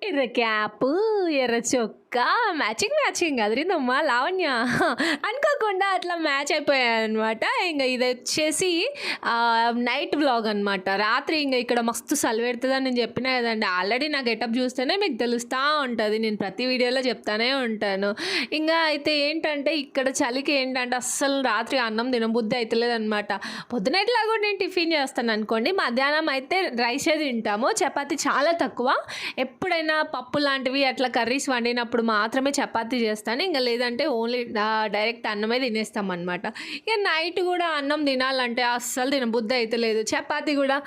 ఎర్ర క్యాపు, ఎర్ర చొక్కా మ్యాచింగ్ అదిరిందమ్మా లావణ్య. అనుకోకుండా అట్లా మ్యాచ్ అయిపోయాయనమాట. ఇంక ఇదొచ్చేసి నైట్ వ్లాగ్ అనమాట. రాత్రి ఇంక ఇక్కడ మస్తు చలి పెడుతుందని నేను చెప్పినా కదండి. ఆల్రెడీ నా గెటప్ చూస్తేనే మీకు తెలుస్తూ ఉంటుంది. నేను ప్రతి వీడియోలో చెప్తానే ఉంటాను. ఇంకా అయితే ఏంటంటే ఇక్కడ చలికి ఏంటంటే అస్సలు రాత్రి అన్నం తినబుద్ధి అవుతలేదనమాట. పొద్దునట్లా కూడా నేను టిఫిన్ చేస్తాను అనుకోండి. మధ్యాహ్నం అయితే రైసే తింటాము. చపాతీ చాలా తక్కువ. ఎప్పుడైనా పప్పు లాంటివి అట్లా కర్రీస్ వండినప్పుడు మాత్రమే చపాతీ చేస్తాను. ఇంకా లేదంటే ఓన్లీ డైరెక్ట్ అన్నమే తినేస్తాం అనమాట. ఇక నైట్ కూడా అన్నం తినాలంటే అస్సలు తినబుద్ధి అయితే లేదు. చపాతీ కూడా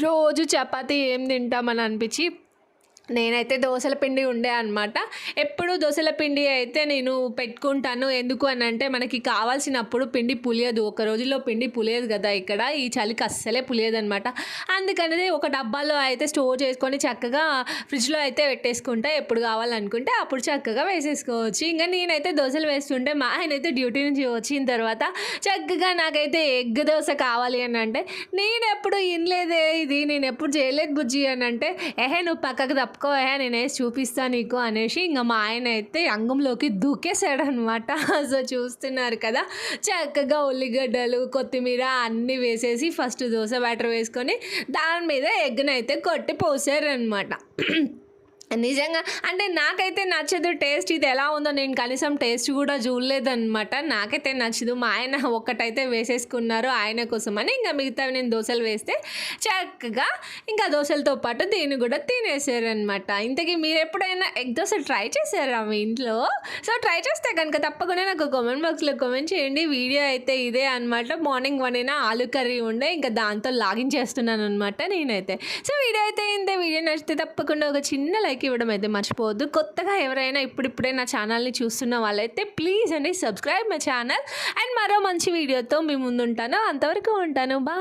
రోజు చపాతీ ఏం తింటామని అనిపించి నేనైతే దోసల పిండి ఉండే అనమాట. ఎప్పుడు దోసల పిండి అయితే నేను పెట్టుకుంటాను. ఎందుకు అని అంటే మనకి కావాల్సినప్పుడు పిండి పులియదు. ఒక రోజులో పిండి పులియదు కదా ఇక్కడ. ఈ చలికి అస్సలే పులియదు అనమాట. అందుకనేది ఒక డబ్బాలో అయితే స్టోర్ చేసుకొని చక్కగా ఫ్రిడ్జ్లో అయితే పెట్టేసుకుంటా. ఎప్పుడు కావాలనుకుంటే అప్పుడు చక్కగా వేసేసుకోవచ్చు. ఇంకా నేనైతే దోశలు వేస్తుంటే మా ఆయన అయితే డ్యూటీ నుంచి వచ్చిన తర్వాత చక్కగా నాకైతే ఎగ్ దోశ కావాలి అని అంటే నేను ఎప్పుడు వినలేదే ఇది, నేను ఎప్పుడు చేయలేదు బుజ్జి అని అంటే నువ్వు పక్కకు తప్పుకో నేను వేసి చూపిస్తాను నీకు అనేసి ఇంకా మా ఆయన అయితే రంగంలోకి దూకేశాడు అనమాట. సో చూస్తున్నారు కదా, చక్కగా ఉల్లిగడ్డలు కొత్తిమీర అన్నీ వేసేసి ఫస్ట్ దోశ బ్యాటర్ వేసుకొని దాని మీద ఎగ్నైతే కొట్టి పోసారనమాట. నిజంగా అంటే నాకైతే నచ్చదు టేస్ట్. ఇది ఎలా ఉందో నేను కనీసం టేస్ట్ కూడా చూడలేదనమాట. నాకైతే నచ్చదు. మా ఆయన ఒక్కటైతే వేసేసుకున్నారు ఆయన కోసం అని. ఇంకా మిగతావి నేను దోశలు వేస్తే చక్కగా ఇంకా దోశలతో పాటు దీన్ని కూడా తినేసారనమాట. ఇంతకీ మీరు ఎప్పుడైనా ఎగ్ దోశ ట్రై చేశారా మీ ఇంట్లో? సో ట్రై చేస్తే కనుక తప్పకుండా నాకు కామెంట్ బాక్స్లో కామెంట్ చేయండి. వీడియో అయితే ఇదే అనమాట. మార్నింగ్ వండిన ఆలు కర్రీ ఉండే, ఇంకా దాంతో లాగిన్ చేస్తున్నాను అనమాట నేనైతే. సో వీడియో అయితే ఇంతే. వీడియో నచ్చితే తప్పకుండా ఒక చిన్న లైక్ ఇవ్వడం అయితే మర్చిపోవద్దు. కొత్తగా ఎవరైనా ఇప్పుడిప్పుడే నా ఛానల్ని చూస్తున్న వాళ్ళైతే ప్లీజ్ అండి సబ్స్క్రైబ్ మై ఛానల్. అండ్ మరో మంచి వీడియోతో మీ ముందుంటాను. అంతవరకు ఉంటాను. బాయ్.